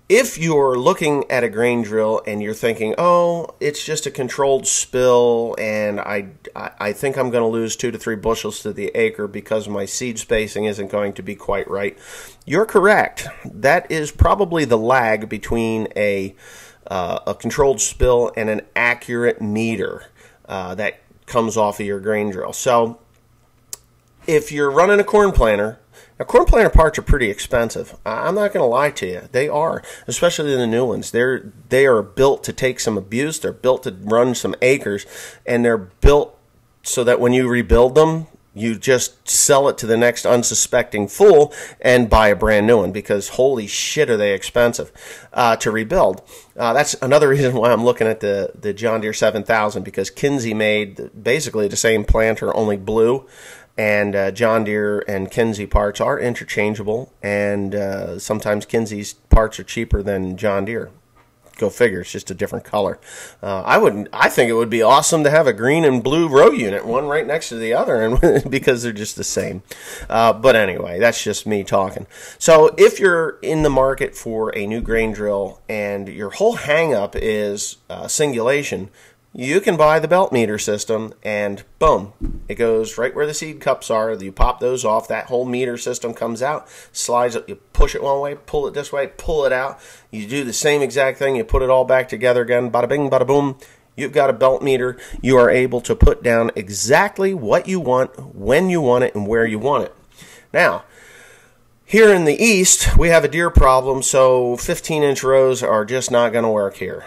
if you're looking at a grain drill and you're thinking, oh, it's just a controlled spill and I think I'm going to lose 2 to 3 bushels to the acre because my seed spacing isn't going to be quite right, you're correct. That is probably the lag between a controlled spill and an accurate meter that comes off of your grain drill. So if you're running a corn planter, now corn planter parts are pretty expensive. I'm not going to lie to you. They are, especially the new ones. They are built to take some abuse. They're built to run some acres, and they're built so that when you rebuild them, you just sell it to the next unsuspecting fool and buy a brand new one because holy shit are they expensive to rebuild. That's another reason why I'm looking at the John Deere 7000 because Kinsey made basically the same planter, only blue. And John Deere and Kinsey parts are interchangeable, and sometimes Kinsey's parts are cheaper than John Deere. Go figure, it's just a different color. I think it would be awesome to have a green and blue row unit, one right next to the other, and because they're just the same. But anyway, that's just me talking. So if you're in the market for a new grain drill and your whole hang-up is singulation, you can buy the belt meter system, and boom, it goes right where the seed cups are. You pop those off, that whole meter system comes out, slides it, you push it one way, pull it this way, pull it out. You do the same exact thing, you put it all back together again, bada bing, bada boom. You've got a belt meter. You are able to put down exactly what you want, when you want it, and where you want it. Now, here in the east, we have a deer problem, so 15-inch rows are just not going to work here.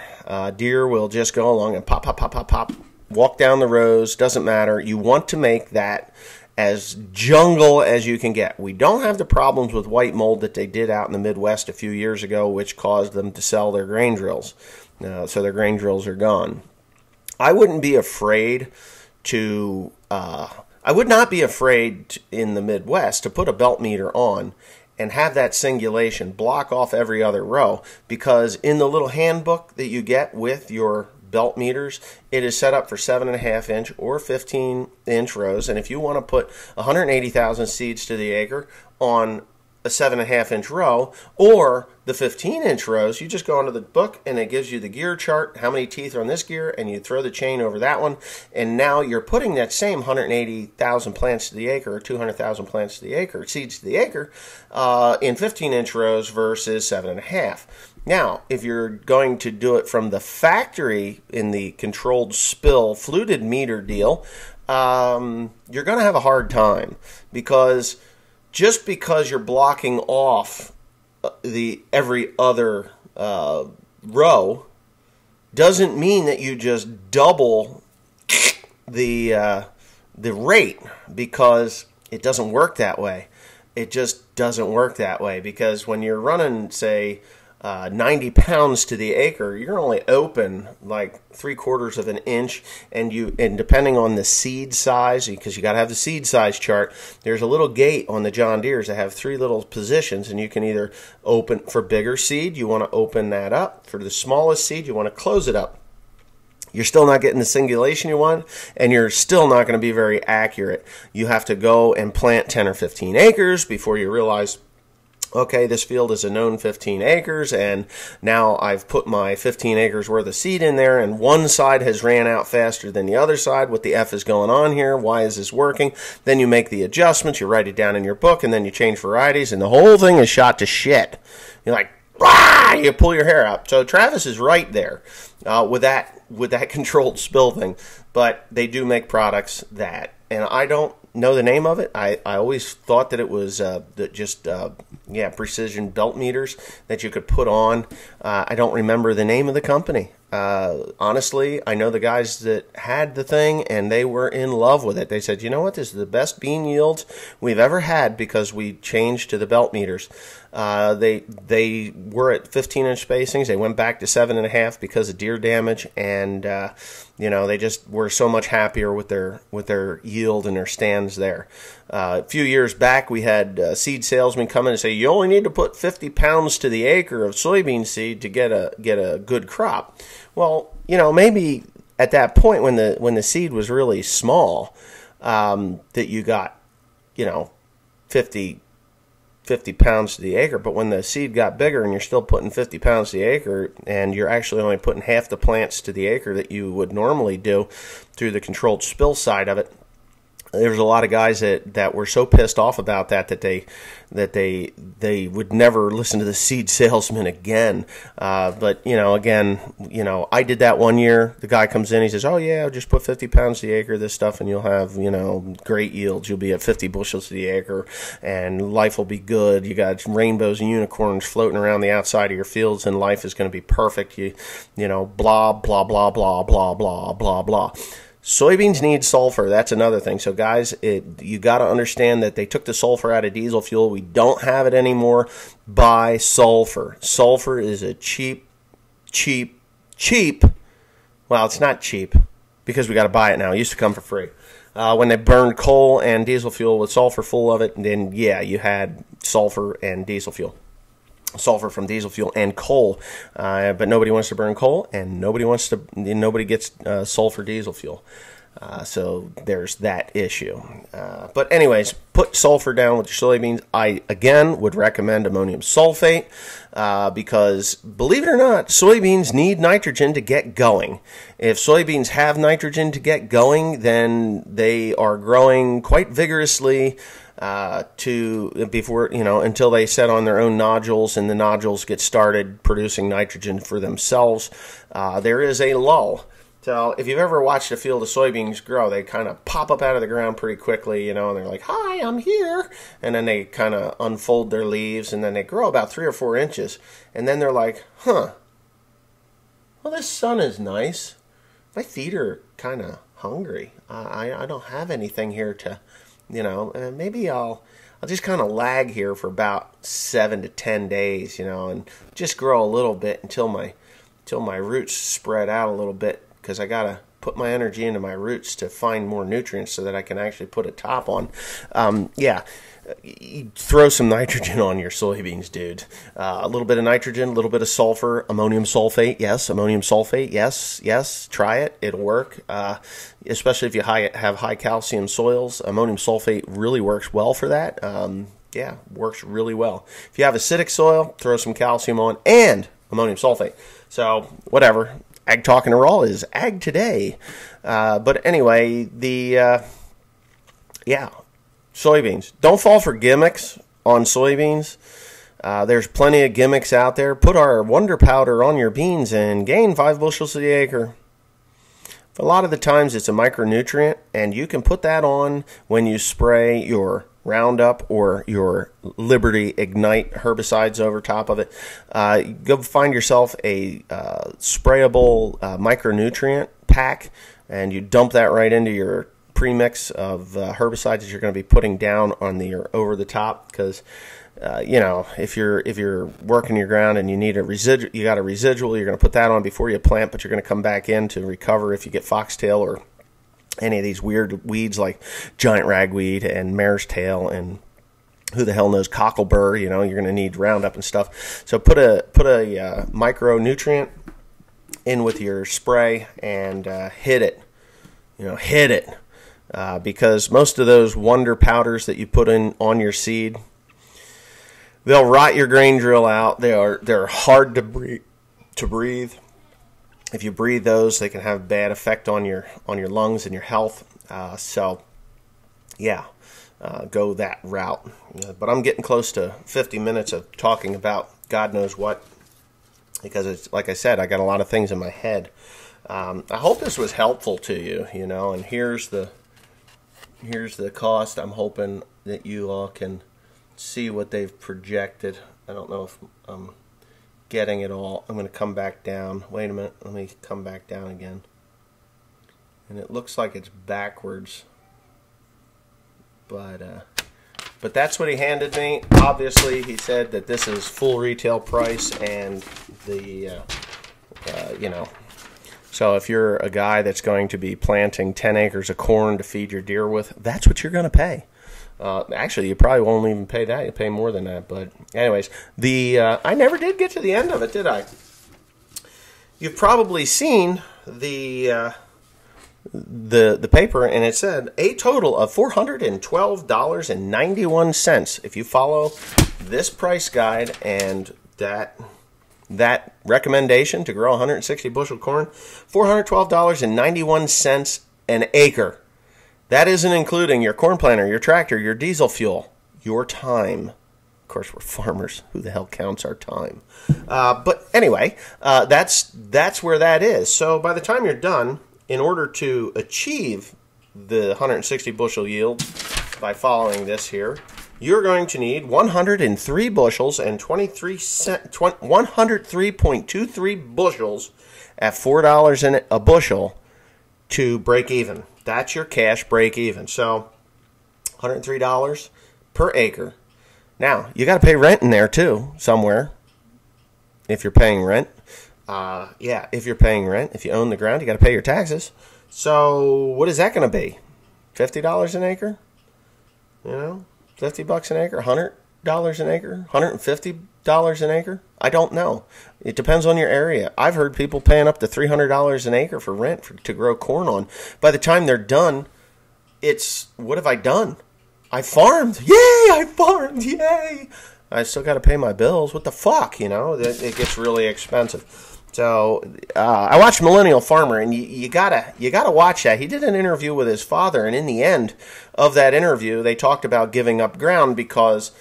Deer will just go along and pop, pop, pop, pop, pop, walk down the rows, doesn't matter. You want to make that as jungle as you can get. We don't have the problems with white mold that they did out in the Midwest a few years ago, which caused them to sell their grain drills. So their grain drills are gone. I wouldn't be afraid to... I would not be afraid in the Midwest to put a belt meter on and have that singulation block off every other row, because in the little handbook that you get with your belt meters, it is set up for 7.5-inch or 15-inch rows, and if you want to put 180,000 seeds to the acre on a 7.5-inch row or the 15-inch rows, you just go into the book and it gives you the gear chart, how many teeth are on this gear, and you throw the chain over that one, and now you're putting that same 180,000 plants to the acre or 200,000 plants to the acre, seeds to the acre, in 15-inch rows versus 7.5. Now, if you're going to do it from the factory in the controlled spill fluted meter deal, you're going to have a hard time, because just because you're blocking off the every other row doesn't mean that you just double the rate, because it doesn't work that way. It just doesn't work that way, because when you're running, say, 90 pounds to the acre, you're only open like 3/4 of an inch, and depending on the seed size, because you got to have the seed size chart, there's a little gate on the John Deeres that have 3 little positions, and you can either open for bigger seed, you want to open that up. For the smallest seed, you want to close it up. You're still not getting the singulation you want, and you're still not going to be very accurate. You have to go and plant 10 or 15 acres before you realize, okay, this field is a known 15 acres, and now I've put my 15 acres worth of seed in there, and one side has ran out faster than the other side. What the F is going on here? Why is this working? Then you make the adjustments, you write it down in your book, and then you change varieties, and the whole thing is shot to shit. You're like, ah! You pull your hair out. So Travis is right there with that controlled spill thing, but they do make products that, and I don't know the name of it. I always thought that it was precision belt meters that you could put on. I don't remember the name of the company. Honestly, I know the guys that had the thing, and they were in love with it. They said, you know what, this is the best bean yields we've ever had because we changed to the belt meters. They were at 15-inch spacings. They went back to 7.5 because of deer damage, and they just were so much happier with their yield and their stands there. A few years back, we had seed salesmen come in and say, you only need to put 50 pounds to the acre of soybean seed to get a good crop. Well, maybe at that point when the seed was really small, that you got 50 pounds to the acre, but when the seed got bigger and you're still putting 50 pounds to the acre, and you're actually only putting half the plants to the acre that you would normally do through the controlled spill side of it, there's a lot of guys that were so pissed off about that they would never listen to the seed salesman again. But again, I did that one year. The guy comes in, he says, "Oh yeah, just put 50 pounds to the acre of this stuff, and you'll have great yields. You'll be at 50 bushels to the acre, and life will be good. You got rainbows and unicorns floating around the outside of your fields, and life is going to be perfect. Blah blah blah blah blah blah blah blah." Soybeans need sulfur. That's another thing. So guys, you got to understand that they took the sulfur out of diesel fuel. We don't have it anymore. Buy sulfur. Sulfur is a cheap. Well, it's not cheap because we got to buy it now. It used to come for free. When they burned coal and diesel fuel with sulfur full of it, then yeah, you had sulfur and diesel fuel. Sulfur from diesel fuel and coal, but nobody wants to burn coal, and nobody gets sulfur diesel fuel. So there's that issue. But anyways, put sulfur down with your soybeans. I again would recommend ammonium sulfate because, believe it or not, soybeans need nitrogen to get going. If soybeans have nitrogen to get going, then they are growing quite vigorously until they set on their own nodules, and the nodules get started producing nitrogen for themselves. There is a lull. So if you've ever watched a field of soybeans grow, they kind of pop up out of the ground pretty quickly, and they're like, "Hi, I'm here," and then they kind of unfold their leaves, and then they grow about 3 or 4 inches, and then they're like, "Huh, well, this sun is nice. My feet are kind of hungry. I don't have anything here to." Maybe I'll just kind of lag here for about 7 to 10 days, and just grow a little bit until my roots spread out a little bit, because I gotta put my energy into my roots to find more nutrients so that I can actually put a top on. Throw some nitrogen on your soybeans, dude. A little bit of nitrogen, a little bit of sulfur, ammonium sulfate. Yes, ammonium sulfate. Yes. Try it. It'll work. Especially if you have high calcium soils. Ammonium sulfate really works well for that. Works really well. If you have acidic soil, throw some calcium on and ammonium sulfate. So whatever. Ag Talking to Raw is Ag Today. But anyway, soybeans. Don't fall for gimmicks on soybeans. There's plenty of gimmicks out there. Put our Wonder Powder on your beans and gain 5 bushels to the acre. A lot of the times it's a micronutrient, and you can put that on when you spray your Roundup or your Liberty Ignite herbicides over top of it. Go find yourself a sprayable micronutrient pack, and you dump that right into your premix of herbicides that you're going to be putting down on over the top, because if you're working your ground and you need you got a residual, you're going to put that on before you plant, but you're going to come back in to recover if you get foxtail or any of these weird weeds like giant ragweed and mare's tail and who the hell knows cocklebur. You're going to need Roundup and stuff. So put a micronutrient in with your spray and hit it. Because most of those Wonder Powders that you put in on your seed, They'll rot your grain drill out. They're hard to breathe. If you breathe those, they can have a bad effect on your lungs and your health. Go that route. But I'm getting close to 50 minutes of talking about God knows what, because it's like I said, I got a lot of things in my head. I hope this was helpful to you, and here's the cost. I'm hoping that you all can see what they've projected. I don't know if I'm getting it all. I'm going to come back down. Wait a minute. Let me come back down again. And it looks like it's backwards. But that's what he handed me. Obviously, he said that this is full retail price, and so if you're a guy that's going to be planting 10 acres of corn to feed your deer with, that's what you're going to pay. Actually, you probably won't even pay that. You'll pay more than that. But anyways, I never did get to the end of it, did I? You've probably seen the paper, and it said a total of $412.91. If you follow this price guide and that recommendation to grow 160 bushel corn, $412.91 an acre. That isn't including your corn planter, your tractor, your diesel fuel, your time. Of course, we're farmers. Who the hell counts our time? But anyway, that's where that is. So by the time you're done, in order to achieve the 160 bushel yield by following this here, you're going to need 103 bushels and 103.23 bushels at $4 a bushel to break even. That's your cash break even. So $103 per acre. Now, you got to pay rent in there too, somewhere, if you're paying rent. If you're paying rent, if you own the ground, you got to pay your taxes. So what is that going to be? $50 an acre? $50 an acre? $100 an acre? $150 an acre? I don't know. It depends on your area. I've heard people paying up to $300 an acre for rent to grow corn on. By the time they're done, it's, what have I done? I farmed. Yay, I farmed. Yay. I still got to pay my bills. What the fuck, It gets really expensive. So I watched Millennial Farmer, and you gotta watch that. He did an interview with his father, and in the end of that interview, they talked about giving up ground because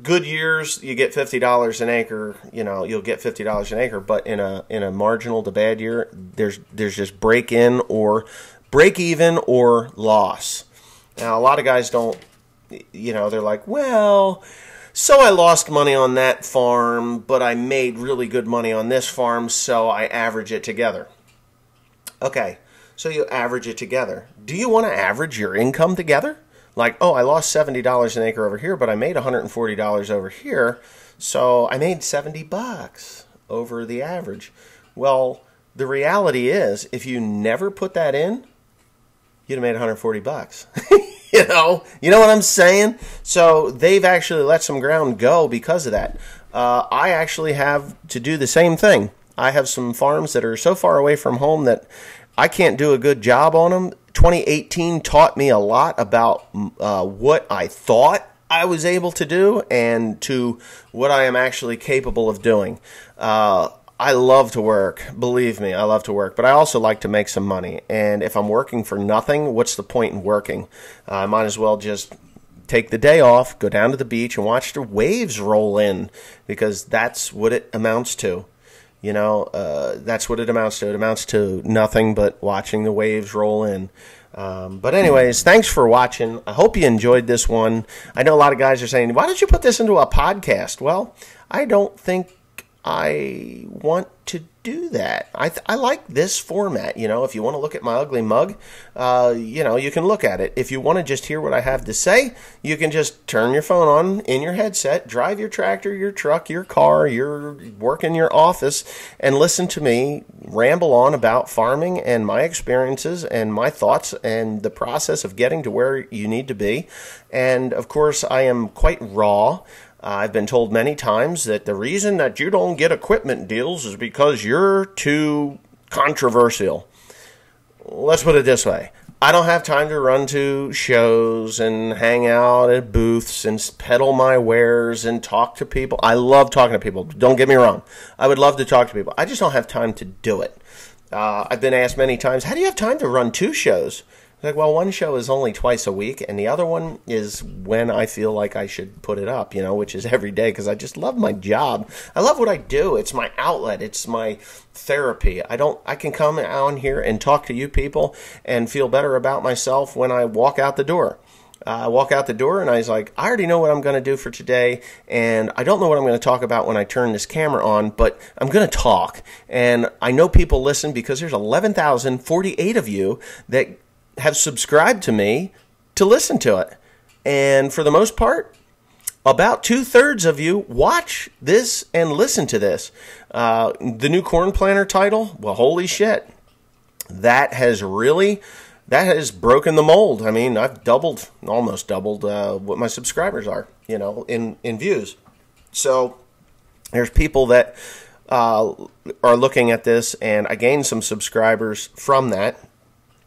good years you get $50 an acre. You'll get $50 an acre, but in a marginal to bad year, there's just break even or loss. Now a lot of guys don't. They're like, well. So I lost money on that farm, but I made really good money on this farm, so I average it together. Okay, so you average it together. Do you want to average your income together? Like, oh, I lost $70 an acre over here, but I made $140 over here, so I made $70 over the average. Well, the reality is, if you never put that in, you'd have made $140. You know what I'm saying? So they've actually let some ground go because of that. I actually have to do the same thing. I have some farms that are so far away from home that I can't do a good job on them. 2018 taught me a lot about what I thought I was able to do and to what I am actually capable of doing. I love to work. Believe me, I love to work. But I also like to make some money. And if I'm working for nothing, what's the point in working? I might as well just take the day off, go down to the beach, and watch the waves roll in, because that's what it amounts to. That's what it amounts to. It amounts to nothing but watching the waves roll in. But anyways, thanks for watching. I hope you enjoyed this one. I know a lot of guys are saying, why don't you put this into a podcast? Well, I don't think I want to do that. I like this format. If you want to look at my ugly mug, you can look at it. If you want to just hear what I have to say, you can just turn your phone on in your headset, drive your tractor, your truck, your car, your work in your office, and listen to me ramble on about farming and my experiences and my thoughts and the process of getting to where you need to be. And of course, I am quite raw. I've been told many times that the reason that you don't get equipment deals is because you're too controversial. Let's put it this way. I don't have time to run to shows and hang out at booths and peddle my wares and talk to people. I love talking to people. Don't get me wrong. I would love to talk to people. I just don't have time to do it. I've been asked many times, how do you have time to run 2 shows? Like, well, one show is only twice a week, and the other one is when I feel like I should put it up, which is every day, because I just love my job. I love what I do. It's my outlet. It's my therapy. I can come on here and talk to you people and feel better about myself when I walk out the door. I walk out the door and I was like, I already know what I'm going to do for today, and I don't know what I'm going to talk about when I turn this camera on, but I'm going to talk. And I know people listen because there's 11,048 of you that have subscribed to me to listen to it. And for the most part, about 2/3 of you watch this and listen to this. The new corn planter title, well, holy shit. That has broken the mold. I mean, I've almost doubled what my subscribers are, in views. So there's people that are looking at this, and I gained some subscribers from that.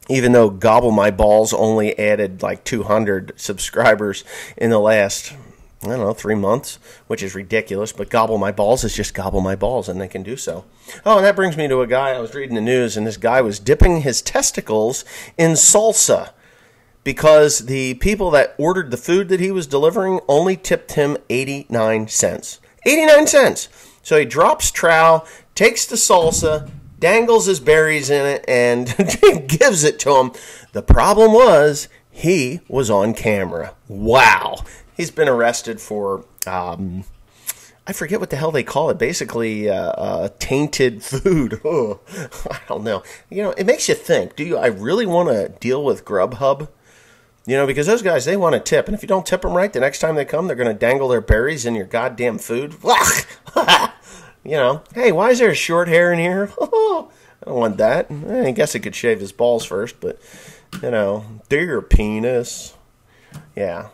Even though Gobble My Balls only added like 200 subscribers in the last, 3 months, which is ridiculous. But Gobble My Balls is just Gobble My Balls, and they can do so. Oh, and that brings me to a guy. I was reading the news, and this guy was dipping his testicles in salsa because the people that ordered the food that he was delivering only tipped him 89 cents. 89 cents! So he drops trowel, takes the salsa, dangles his berries in it, and gives it to him. The problem was, he was on camera. Wow. He's been arrested for, I forget what the hell they call it. Basically, tainted food. Oh, I don't know. It makes you think, I really want to deal with Grubhub? Because those guys, they want to tip. And if you don't tip them right, the next time they come, they're going to dangle their berries in your goddamn food. Hey, why is there a short hair in here? I don't want that. I guess he could shave his balls first, but, dear penis. Yeah.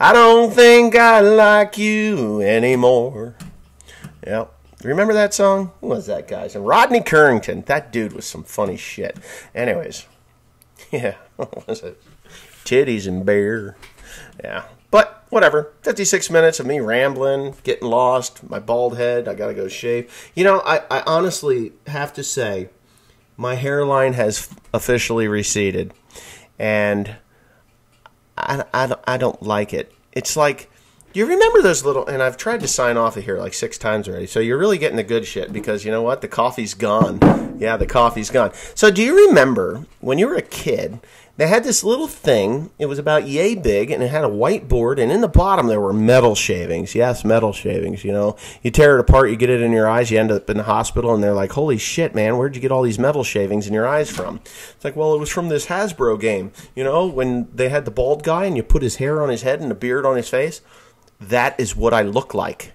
I don't think I like you anymore. Yep. Remember that song? Who was that, guys? And Rodney Currington. That dude was some funny shit. Anyways. Yeah. What was it? Titties and beer. Yeah. But whatever. 56 minutes of me rambling, getting lost, my bald head. I got to go shave. I honestly have to say, my hairline has officially receded. And I don't like it. It's like, you remember those little, and I've tried to sign off of here like 6 times already, so you're really getting the good shit because you know what? The coffee's gone. Yeah, the coffee's gone. So do you remember when you were a kid, they had this little thing, it was about yay big, and it had a whiteboard, and in the bottom there were metal shavings. Yes, metal shavings, You tear it apart, you get it in your eyes, you end up in the hospital, and they're like, holy shit, man, where'd you get all these metal shavings in your eyes from? It's like, well, it was from this Hasbro game. When they had the bald guy, and you put his hair on his head and a beard on his face? That is what I look like.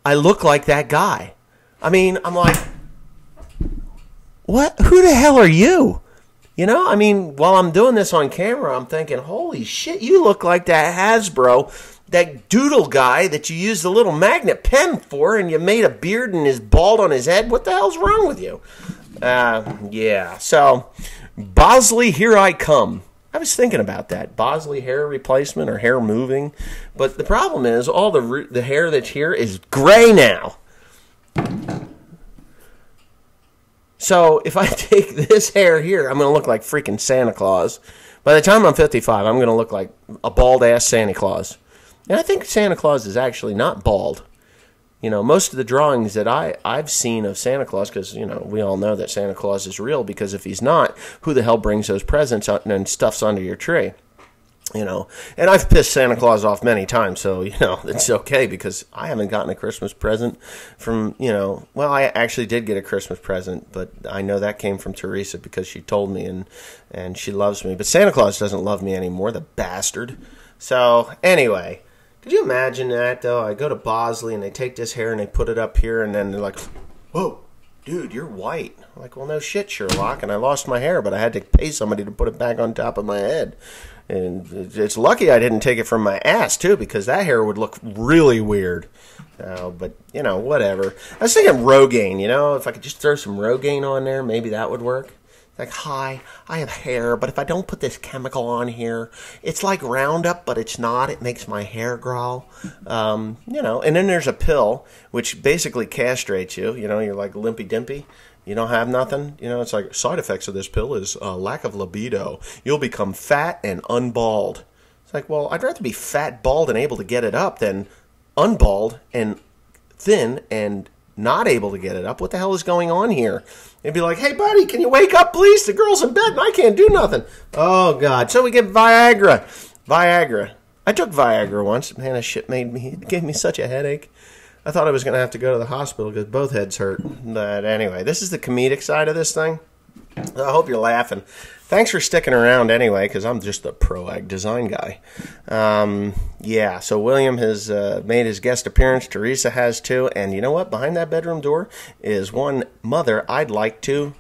I look like that guy. I mean, I'm like, what? Who the hell are you? While I'm doing this on camera, I'm thinking, holy shit, you look like that Hasbro, that doodle guy that you used the little magnet pen for, and you made a beard and is bald on his head. What the hell's wrong with you? Yeah. So, Bosley, here I come. I was thinking about that. Bosley hair replacement or hair moving. But the problem is, all the hair that's here is gray now. So if I take this hair here, I'm going to look like freaking Santa Claus. By the time I'm 55, I'm going to look like a bald-ass Santa Claus. And I think Santa Claus is actually not bald. Most of the drawings that I've seen of Santa Claus, because, we all know that Santa Claus is real, because if he's not, who the hell brings those presents and stuffs under your tree? And I've pissed Santa Claus off many times, so, it's okay, because I haven't gotten a Christmas present from, well, I actually did get a Christmas present, but I know that came from Teresa because she told me, and she loves me. But Santa Claus doesn't love me anymore, the bastard. So, anyway, could you imagine that, though? I go to Bosley, and they take this hair, and they put it up here, and then they're like, whoa, dude, you're white. I'm like, well, no shit, Sherlock, and I lost my hair, but I had to pay somebody to put it back on top of my head. And it's lucky I didn't take it from my ass, too, because that hair would look really weird. But, whatever. I was thinking Rogaine, if I could just throw some Rogaine on there, maybe that would work. Like, hi, I have hair, but if I don't put this chemical on here, it's like Roundup, but it's not. It makes my hair grow. You know, and then there's a pill, which basically castrates you. You know, you're like limpy dimpy. You don't have nothing. You know, it's like side effects of this pill is lack of libido. You'll become fat and unbald. It's like, well, I'd rather be fat, bald, and able to get it up than unbald and thin and not able to get it up. What the hell is going on here? They'd be like, hey, buddy, can you wake up, please? The girl's in bed and I can't do nothing. Oh, God. So we get Viagra. Viagra. I took Viagra once. Man, that shit gave me such a headache. I thought I was going to have to go to the hospital because both heads hurt. But anyway, this is the comedic side of this thing. I hope you're laughing. Thanks for sticking around anyway, because I'm just a pro-ag design guy. Yeah, so William has made his guest appearance. Teresa has too. And you know what? Behind that bedroom door is one mother I'd like to